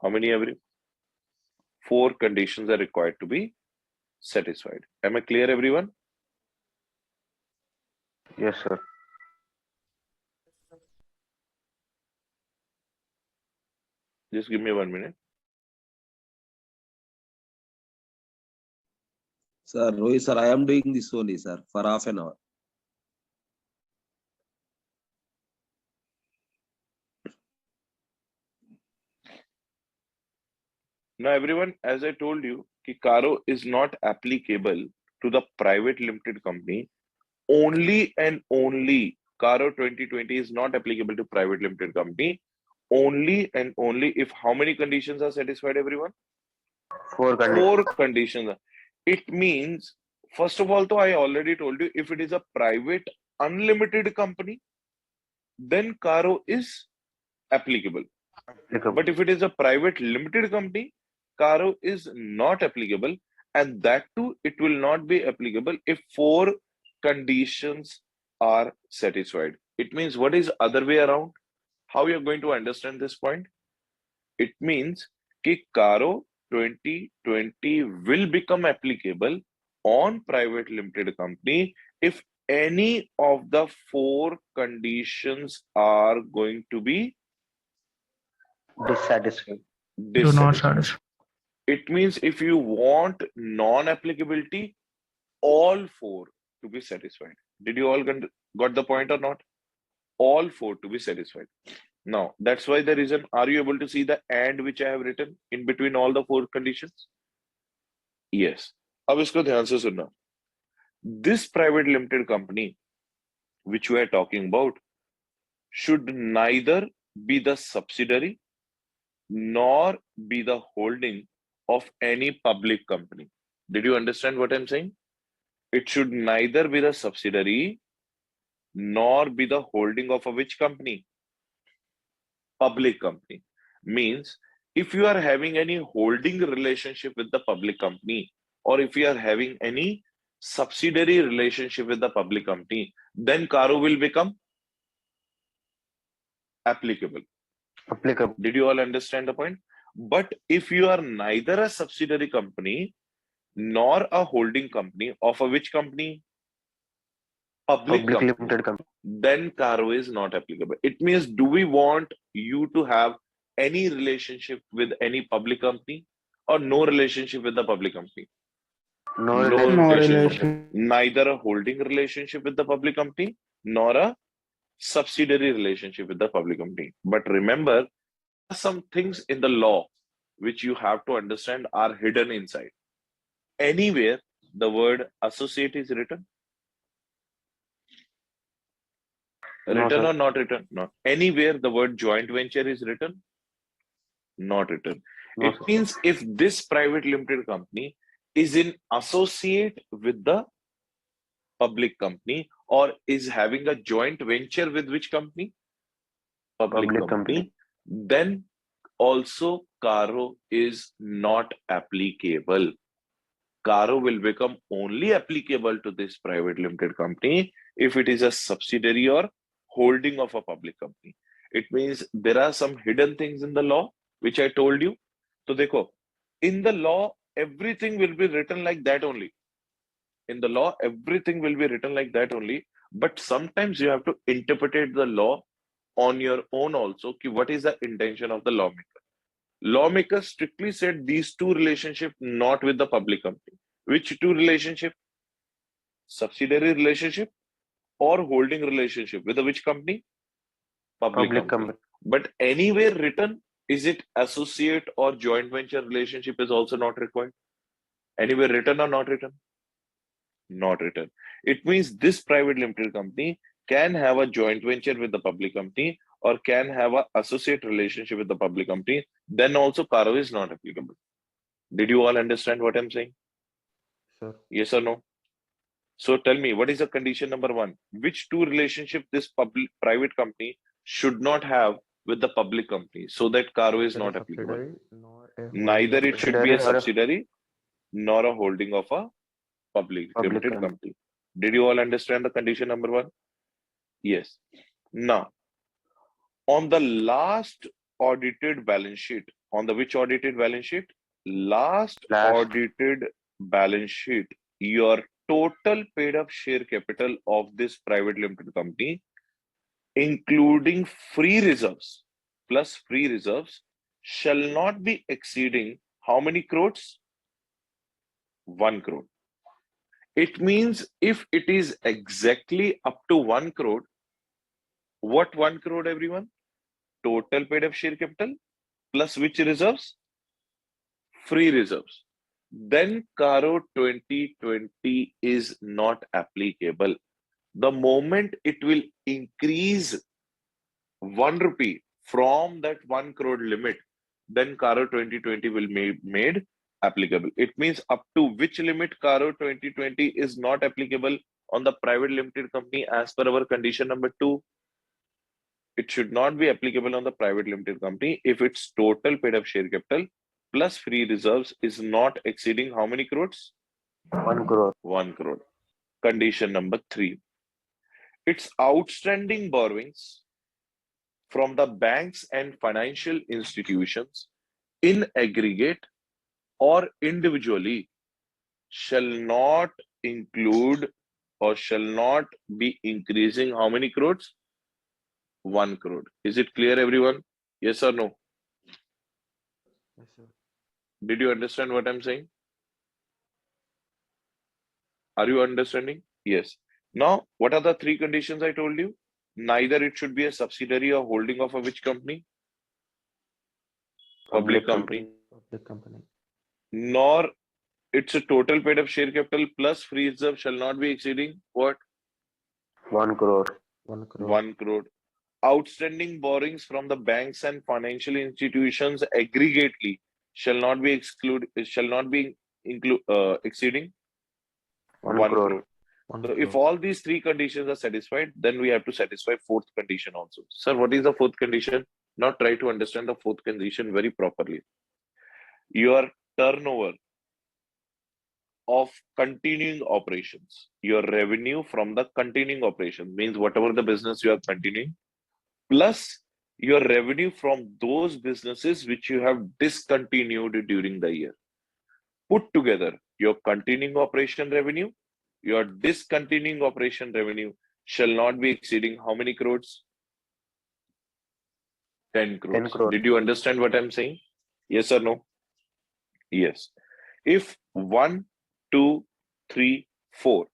How many every? 4 conditions are required to be satisfied. Am I clear, everyone? Yes, sir. Just give me 1 minute. Sir, Rohit sir, I am doing this only, sir, for half an hour. Now, everyone, as I told you, कि Caro is not applicable to the private limited company. Only and only Caro 2020 is not applicable to private limited company. Only and only if how many conditions are satisfied, everyone? 4 conditions. 4 conditions. It means, first of all, though, I already told you, if it is a private unlimited company, then Caro is applicable. But if it is a private limited company, Caro is not applicable, and that too, it will not be applicable if 4 conditions are satisfied. It means, what is other way around? How you are going to understand this point? It means कि Caro 2020 will become applicable on private limited company if any of the 4 conditions are going to be Dissatisfied. Do not dissatisfied. satisfy. It means if you want non-applicability, all 4 to be satisfied. Did you all got the point or not? All 4 to be satisfied. Now, that's why the reason, are you able to see the and which I have written in between all the 4 conditions? Yes. अब इसको ध्यान से सुनना. This private limited company, which we are talking about, should neither be the subsidiary nor be the holding of any public company. Did you understand what I'm saying? It should neither be the subsidiary nor be the holding of a which company? Public company. Means if you are having any holding relationship with the public company, or if you are having any subsidiary relationship with the public company, then Caro will become applicable. Applicable. Did you all understand the point? But if you are neither a subsidiary company nor a holding company of a which company? Public company. Limited company. Then Caro is not applicable. It means, do we want you to have any relationship with any public company or no relationship with the public company? No No relation. Neither a holding relationship with the public company nor a subsidiary relationship with the public company. But remember, some things in the law which you have to understand are hidden inside. Anywhere the word associate is written? Written or not written? No. Anywhere the word joint venture is written? Not written. No, It sir. means if this private limited company is in associate with the public company or is having a joint venture with which company? Public company. Then also Caro is not applicable. Caro will become only applicable to this private limited company if it is a subsidiary or holding of a public company. It means there are some hidden things in the law which I told you. So dekho, in the law everything will be written like that only. In the law everything will be written like that only, but sometimes you have to interpret the law on your own also. Ki what is the intention of the lawmaker? Lawmakers strictly said these 2 relationship not with the public company. Which 2 relationship? Subsidiary relationship or holding relationship with which company? Public company. But anywhere written, is it associate or joint venture relationship is also not required? Anywhere written or not written? Not written. It means this private limited company can have a joint venture with the public company or can have an associate relationship with the public company. Then also Caro is not applicable. Did you all understand what I'm saying? Sure. Yes or no? So tell me, what is the condition number 1? Which 2 relationship this private company should not have with the public company so that Caro is not applicable? Neither it should be a subsidiary nor a holding of a public limited company. Did you all understand the condition number 1? Yes. Now, on the last audited balance sheet. On the which audited balance sheet? Last Last. audited balance sheet. Your total paid up share capital of this private limited company, including free reserves plus free reserves, shall not be exceeding how many crores? 1 crore. It means if it is exactly up to 1 crore, what 1 crore, everyone? Total paid up share capital plus which reserves? Free reserves. Then Caro 2020 is not applicable. The moment it will increase 1 rupee from that 1 crore limit, then Caro 2020 will be made applicable. It means up to which limit Caro 2020 is not applicable on the private limited company as per our condition number 2. It should not be applicable on the private limited company if its total paid up share capital plus free reserves is not exceeding how many crores? 1 crore. 1 crore. Condition number 3. Its outstanding borrowings from the banks and financial institutions in aggregate or individually shall not include or shall not be increasing how many crores? 1 crore. Is it clear, everyone? Yes or no? Yes, sir. Did you understand what I'm saying? Are you understanding? Yes. Now, what are the 3 conditions I told you? Neither it should be a subsidiary or holding of a which company? Public company. Public company. Nor it's a total paid up share capital plus free reserve shall not be exceeding what? 1 crore. 1 crore. 1 crore. Outstanding borrowings from the banks and financial institutions aggregately shall not be exceeding 1 crore. So if all these 3 conditions are satisfied, then we have to satisfy 4th condition also. Sir, what is the 4th condition? Now try to understand the 4th condition very properly. Your turnover of continuing operations, your revenue from the continuing operations means whatever the business you are continuing, plus your revenue from those businesses which you have discontinued during the year. Put together your continuing operation revenue, your discontinuing operation revenue shall not be exceeding how many crores? 10 crores. 10 crores. Did you understand what I'm saying? Yes or no? Yes. If 1, 2, 3, 4,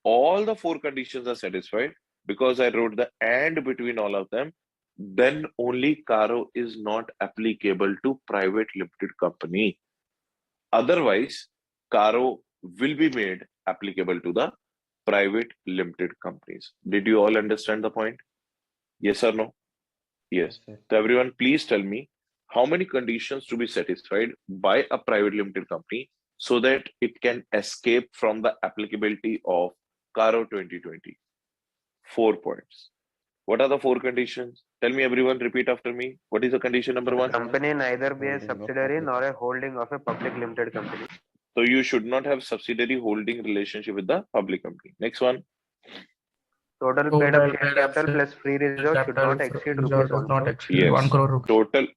all the 4 conditions are satisfied, because I wrote the and between all of them, then only Caro is not applicable to private limited company. Otherwise, Caro will be made applicable to the private limited companies. Did you all understand the point? Yes or no? Yes. So everyone, please tell me how many conditions to be satisfied by a private limited company so that it can escape from the applicability of Caro 2020. 4 points. What are the 4 conditions? Tell me, everyone, repeat after me. What is the condition number 1? Company neither be a subsidiary nor a holding of a public limited company. So you should not have subsidiary holding relationship with the public company. Next one. Total paid up share capital plus free reserve should not exceed rupees 1 crore. Yes. 1 crore rupees.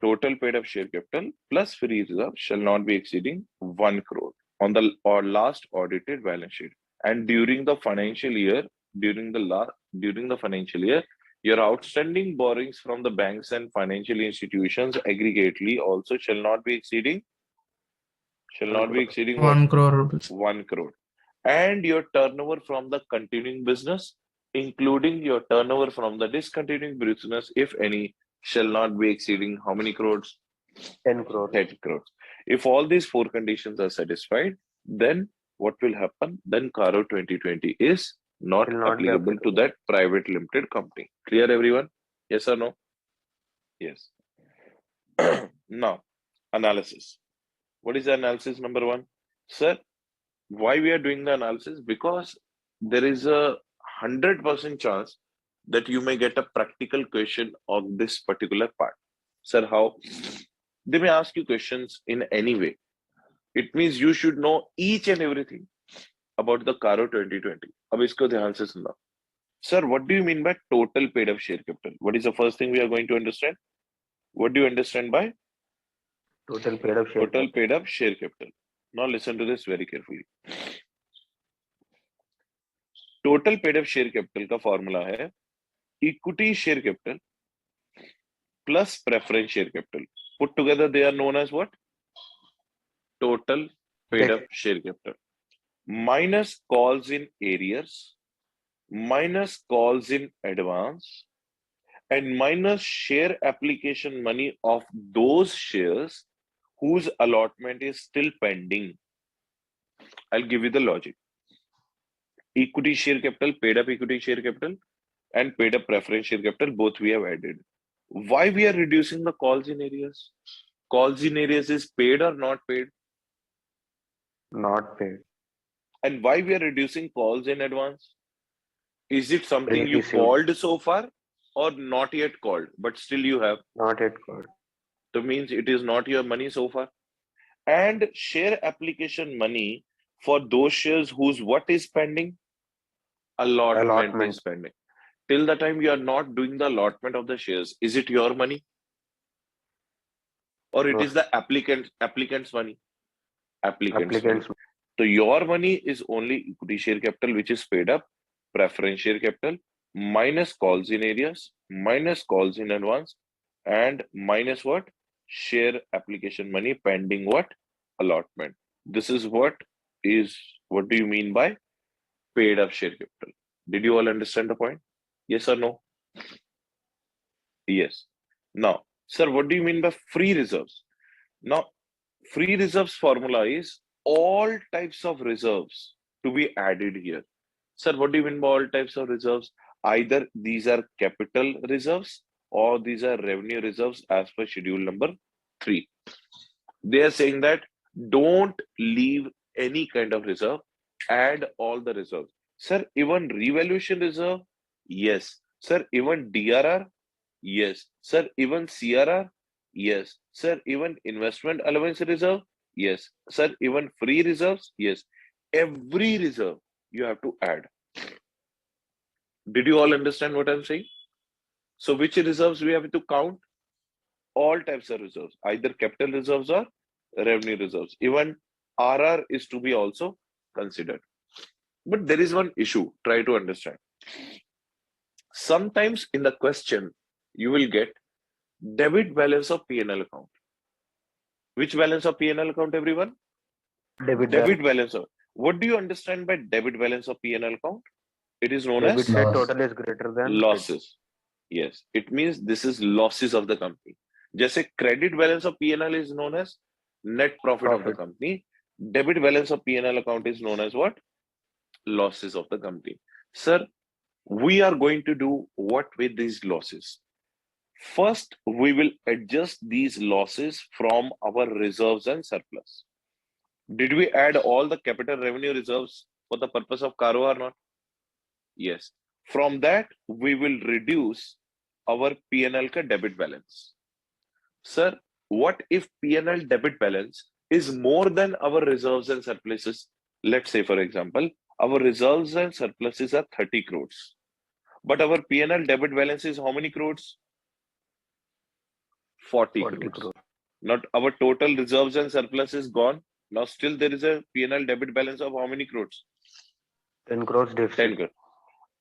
Total paid up share capital plus free reserve shall not be exceeding 1 crore on the last audited balance sheet. And during the financial year, your outstanding borrowings from the banks and financial institutions aggregately also shall not be exceeding 1 crore rupees. 1 crore. And your turnover from the continuing business, including your turnover from the discontinuing business, if any, shall not be exceeding how many crores? 10 crores. 10 crores. If all these 4 conditions are satisfied, then what will happen? Then Caro 2020 is not applicable to that private limited company. Clear, everyone? Yes or no? Yes. Now, analysis. What is the analysis number 1? Sir, why we are doing the analysis? Because there is a 100% chance that you may get a practical question on this particular part. Sir, how? They may ask you questions in any way. It means you should know each and everything about the Caro 2020. अब इसको ध्यान से सुनना. Sir, what do you mean by total paid up share capital? What is the first thing we are going to understand? What do you understand by Total paid up share total capital. paid up share capital? Now listen to this very carefully. Total paid up share capital का formula है equity share capital plus preference share capital. Put together, they are known as what? Total paid up share capital. Minus calls in arrears, minus calls in advance, and minus share application money of those shares whose allotment is still pending. I'll give you the logic. Equity share capital, paid up equity share capital, and paid up preference share capital, both we have added. Why we are reducing the calls in arrears? Calls in arrears is paid or not paid? Not paid. And why we are reducing calls in advance? Is it something you Received. called so far or not yet called, but still you have? Not yet called. That means it is not your money so far. And share application money for those shares whose what is pending? Allotment is pending. Till the time you are not doing the allotment of the shares, is it your money? Or it No, is the applicant's money? Applicant's money. applicants. So your money is only equity share capital, which is paid up, preference share capital, minus calls in areas, minus calls in advance, and minus what? Share application money pending what? Allotment. This is what do you mean by paid up share capital? Did you all understand the point? Yes or no? Yes. Now, sir, what do you mean by free reserves? Now, free reserves formula is all types of reserves to be added here. Sir, what do you mean by all types of reserves? Either these are capital reserves or these are revenue reserves as per schedule number 3. They are saying that don't leave any kind of reserve, add all the reserves. Sir, even revaluation reserve? Yes. Sir, even DRR? Yes. Sir, even CRR? Yes. Sir, even investment allowance reserve? Yes. Sir, even free reserves? Yes. Every reserve you have to add. Did you all understand what I'm saying? So which reserves we have to count? All types of reserves, either capital reserves or revenue reserves. Even RR is to be also considered. But there is one issue, try to understand. Sometimes in the question, you will get debit balance of P&L account. Which balance of P&L account, everyone? Debit balance of. What do you understand by debit balance of P&L account? It is known Debit as side total is greater than losses. Yes, it means this is losses of the company. जैसे credit balance of P&L is known as net profit of the company. Debit balance of P&L account is known as what? Losses of the company. Sir, we are going to do what with these losses? First, we will adjust these losses from our reserves and surplus. Did we add all the capital revenue reserves for the purpose of CARO or not? Yes. From that, we will reduce our P&L ka debit balance. Sir, what if P&L debit balance is more than our reserves and surpluses? Let's say, for example, our reserves and surpluses are 30 crores. But our P&L debit balance is how many crores? 40 crores. Not our total reserves and surplus is gone. Now still there is a P&L debit balance of how many crores? 10 crores deficit. 10 crores.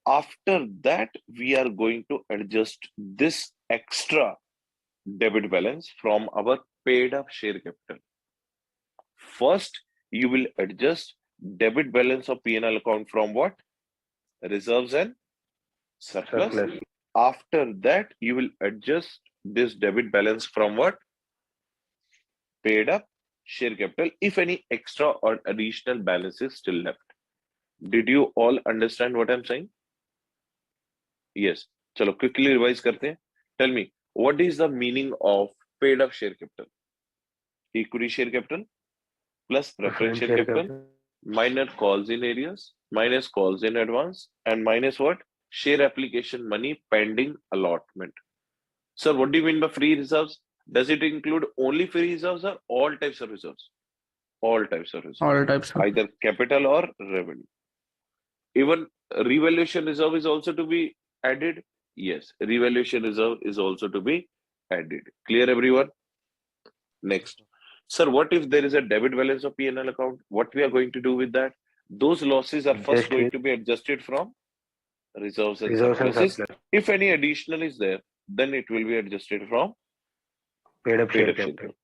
After that, we are going to adjust this extra debit balance from our paid up share capital. First, you will adjust debit balance of P&L account from what? Reserves and surplus. After that, you will adjust this debit balance from what? Paid up share capital, if any extra or additional balance is still left. Did you all understand what I'm saying? Yes. Chalo, quickly revise karte hain. Tell me, what is the meaning of paid up share capital? Equity share capital plus preference share capital, minus calls in areas, minus calls in advance, and minus what? Share application money pending allotment. Sir, what do you mean by free reserves? Does it include only free reserves or all types of reserves? All types of reserves. All types of. Either capital or revenue. Even revaluation reserve is also to be added. Yes, revaluation reserve is also to be added. Clear, everyone? Next. Sir, what if there is a debit balance of P&L account? What we are going to do with that? Those losses are first Adjust going with to be adjusted from reserves and reserves and surpluses. surplus. If any additional is there, then it will be adjusted from Paid up paid share up share capital. capital.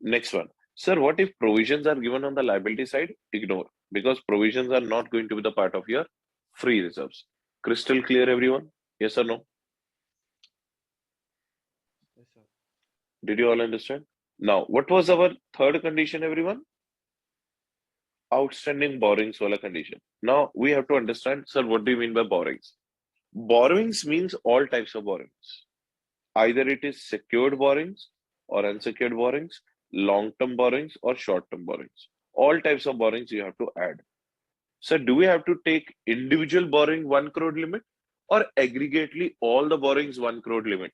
Next one. Sir, what if provisions are given on the liability side? Ignore, because provisions are not going to be the part of your free reserves. Crystal clear, everyone? Yes or no? Yes, sir. Did you all understand? Now, what was our third condition, everyone? Outstanding borrowings wala condition. Now, we have to understand, sir, what do you mean by borrowings? Borrowings means all types of borrowings. Either it is secured borrowings or unsecured borrowings, long-term borrowings or short-term borrowings. All types of borrowings you have to add. So do we have to take individual borrowing 1 crore limit or aggregately all the borrowings 1 crore limit?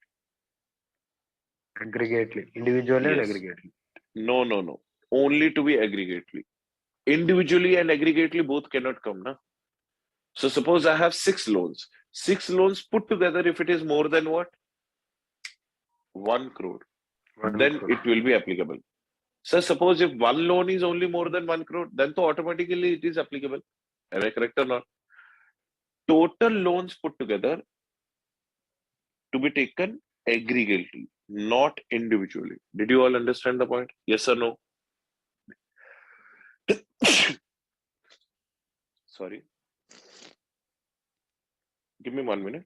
Aggregately, individually and Yes. aggregately. No. Only to be aggregately. Individually and aggregately both cannot come, na? So suppose I have 6 loans. 6 loans put together, if it is more than what? 1 crore. One Then crore. it will be applicable. So suppose if one loan is only more than 1 crore, then to automatically it is applicable. Am I correct or not? Total loans put together to be taken aggregately, not individually. Did you all understand the point? Yes or no? Sorry. Give me 1 minute.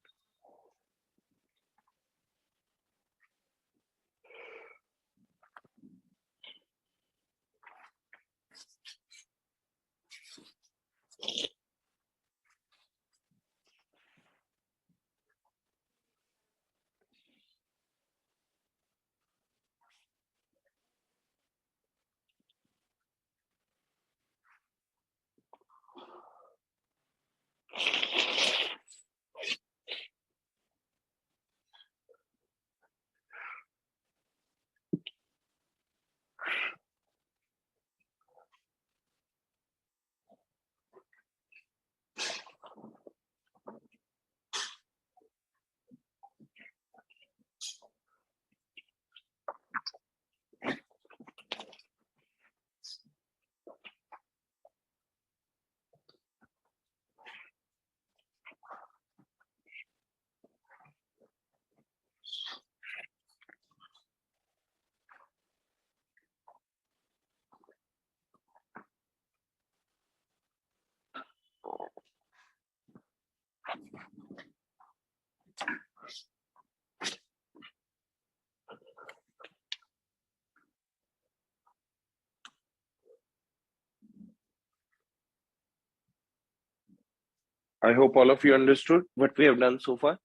I hope all of you understood what we have done so far.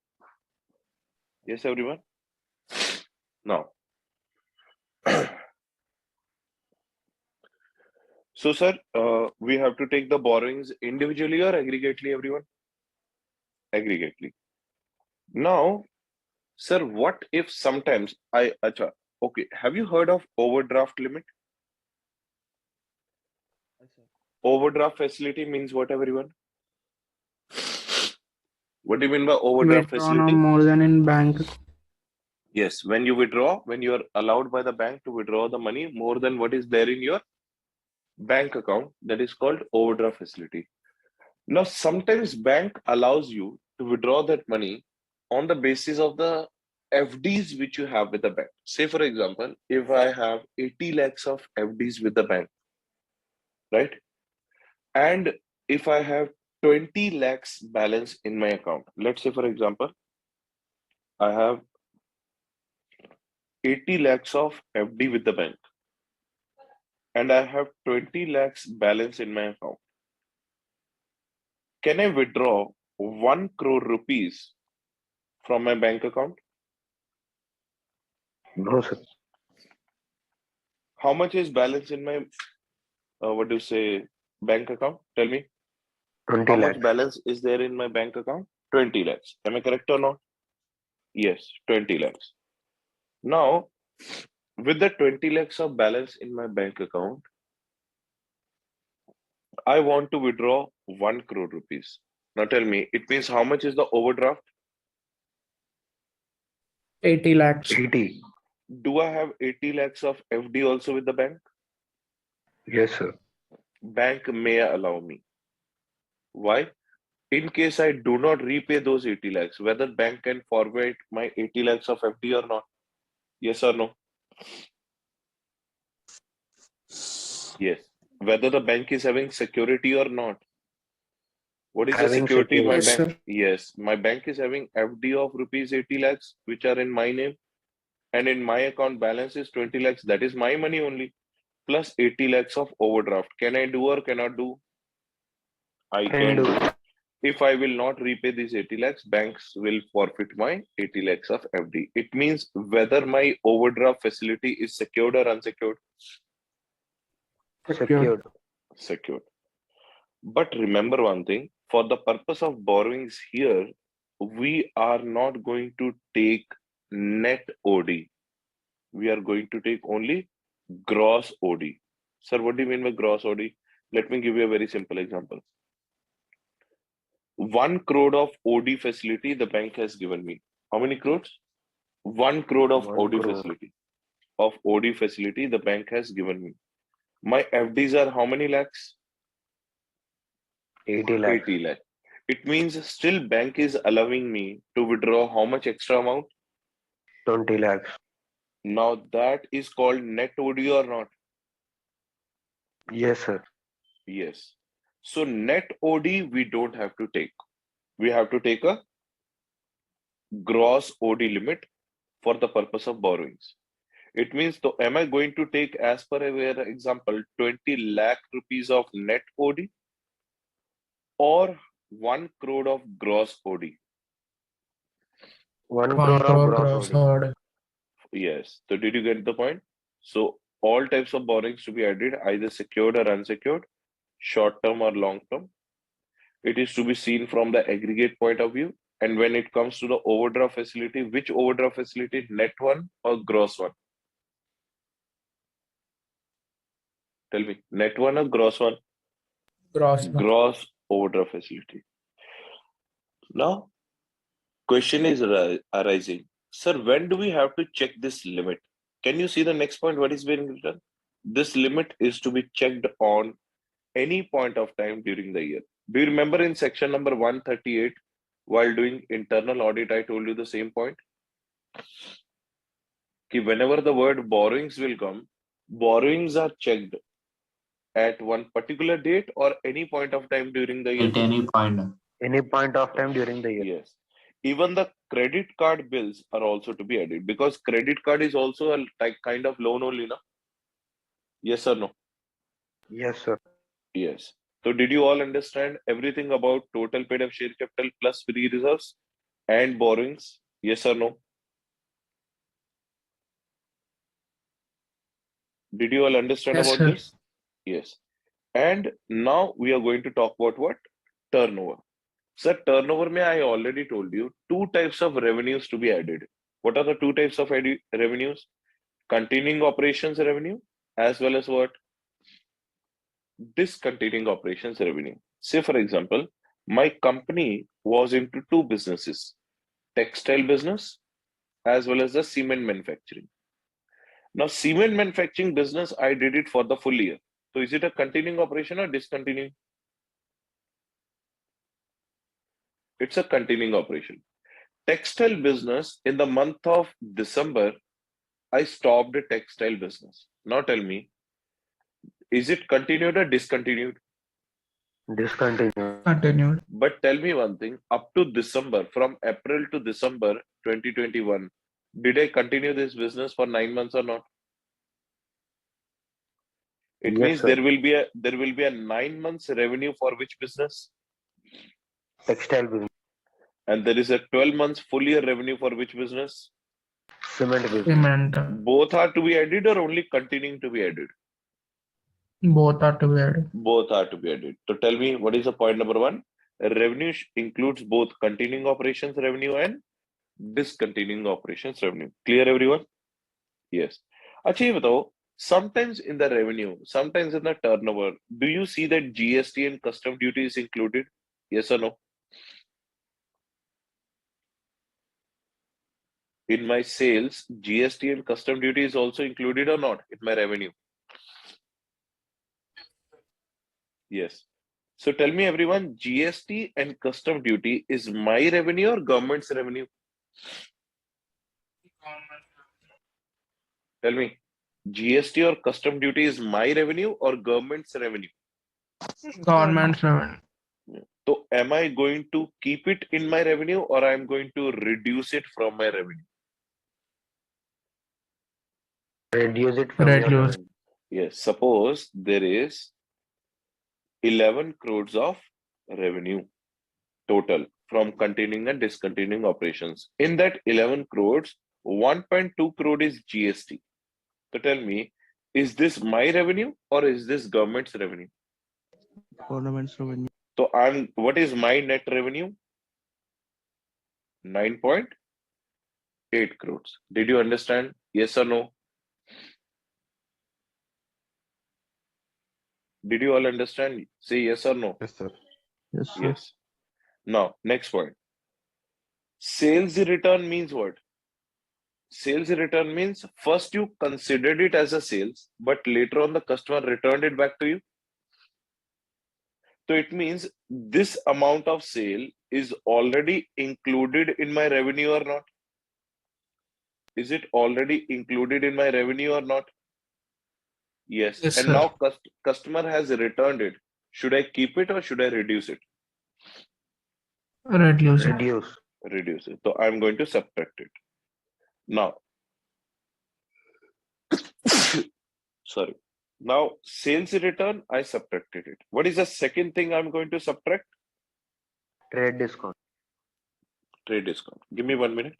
Yes, everyone? Now, so sir, we have to take the borrowings individually or aggregately, everyone? Aggregately. Now, sir, what if sometimes okay, have you heard of overdraft limit? Yes, sir. Overdraft facility means what, everyone? What do you mean by overdraft Withdrawn facility? more than in bank. Yes, when you withdraw, when you are allowed by the bank to withdraw the money more than what is there in your bank account, that is called overdraft facility. Now, sometimes bank allows you to withdraw that money on the basis of the FDs which you have with the bank. Say, for example, if I have 80 lakhs of FDs with the bank, right? And if I have 20 lakhs balance in my account, let's say, for example, I have 80 lakhs of FD with the bank and I have 20 lakhs balance in my account. Can I withdraw 1 crore rupees from my bank account? No, sir. How much is balance in my, what do you say, bank account? Tell me. 20 How much lakhs. balance is there in my bank account? 20 lakhs. Am I correct or not? Yes, 20 lakhs. Now, with the 20 lakhs of balance in my bank account, I want to withdraw 1 crore rupees. Now tell me, it means how much is the overdraft? 80 lakhs. 80. Do I have 80 lakhs of FD also with the bank? Yes, sir. Bank may allow me. Why? In case I do not repay those 80 lakhs, whether bank can forward my 80 lakhs of FD or not? Yes or no? Yes. Whether the bank is having security or not. What is the Having security my security. Yes, bank? sir. Yes, my bank is having FD of rupees 80 lakhs, which are in my name, and in my account balance is 20 lakhs. That is my money only, plus 80 lakhs of overdraft. Can I do or cannot do? I Can can do. do. If I will not repay these 80 lakhs, banks will forfeit my 80 lakhs of FD. It means whether my overdraft facility is secured or unsecured. Secured. Secured. But remember one thing, for the purpose of borrowings here, we are not going to take net OD. We are going to take only gross OD. Sir, what do you mean by gross OD? Let me give you a very simple example. 1 crore of OD facility the bank has given me. How many crores? 1 crore of 1 OD crore. facility. Of OD facility the bank has given me. My FDs are how many lakhs? 80 lakhs. 80 lakhs. It means still bank is allowing me to withdraw how much extra amount? 20 lakhs. Now that is called net OD or not? Yes, sir. Yes. So net OD we don't have to take. We have to take a gross OD limit for the purpose of borrowings. It means, so am I going to take, as per our example, 20 lakh rupees of net OD or 1 crore of gross OD? 1 1 crore of crore gross gross OD. OD. Yes. So did you get the point? So all types of borrowings to be added, either secured or unsecured, short term or long term. It is to be seen from the aggregate point of view. And when it comes to the overdraft facility, which overdraft facility, net one or gross one? Tell me, net one or gross one? Gross one. Gross overdraft facility. Now, question is arising. Sir, when do we have to check this limit? Can you see the next point? What is being written? This limit is to be checked on any point of time during the year. Do you remember in section number 138, while doing internal audit, I told you the same point? Whenever the word borrowings will come, borrowings are checked at one particular date or any point of time during the year. At any point. Any point of time during the year. Yes. Even the credit card bills are also to be added, because credit card is also a kind of loan only, na? Yes or no? Yes, sir. Yes. So did you all understand everything about total paid up share capital plus free reserves and borrowings? Yes or no? Did you all understand Yes, about sir. this? Yes. And now we are going to talk about what? Turnover. Sir, turnover mein I already told you two types of revenues to be added. What are the two types of revenues? Continuing operations revenue as well as what? Discontinuing operations revenue. Say for example, my company was into two businesses, textile business as well as the cement manufacturing. Now, cement manufacturing business, I did it for the full year. So is it a continuing operation or discontinuing? It's a continuing operation. Textile business, in the month of December, I stopped the textile business. Now tell me, is it continued or discontinued? Discontinued. Continued. But tell me one thing, up to December, from April to December 2021, did I continue this business for 9 months or not? It Yes, means sir. there will be a 9 months revenue for which business? Textile business. And there is a 12 months full year revenue for which business? Cement business. Cement. Both are to be added or only continuing to be added? Both are to be added. Both are to be added. So tell me, what is the point number one? Revenue includes both continuing operations revenue and discontinuing operations revenue. Clear, everyone? Yes. Acha, ye batao, sometimes in the revenue, sometimes in the turnover, do you see that GST and custom duty is included? Yes or no? in my sales, GST and custom duty is also included or not in my revenue? Yes. So tell me everyone, GST and custom duty is my revenue or government's revenue? Tell me, GST or custom duty is my revenue or government's revenue? Government's revenue. So am I going to keep it in my revenue or I'm going to reduce it from my revenue? Reduce it from your Reduce. revenue. Yes, suppose there is 11 crores of revenue total from continuing and discontinuing operations. In that 11 crores, 1.2 crore is GST. So tell me, is this my revenue or is this government's revenue? Government's revenue. So what is my net revenue? 9.8 crores. Did you understand? Yes or no? Did you all understand? Say yes or no. Yes, sir. Yes, sir. Yes. Now, next point. Sales return means what? Sales return means first you considered it as a sales, but later on the customer returned it back to you. So it means this amount of sale is already included in my revenue or not? Is it already included in my revenue or not? Yes. Yes, And sir. now customer has returned it. Should I keep it or should I reduce it? Reduce it. Reduce. Reduce it. So I'm going to subtract it. Now, sorry. Now, sales return, I subtracted it. What is the second thing I'm going to subtract? Trade discount. Trade discount. Give me 1 minute.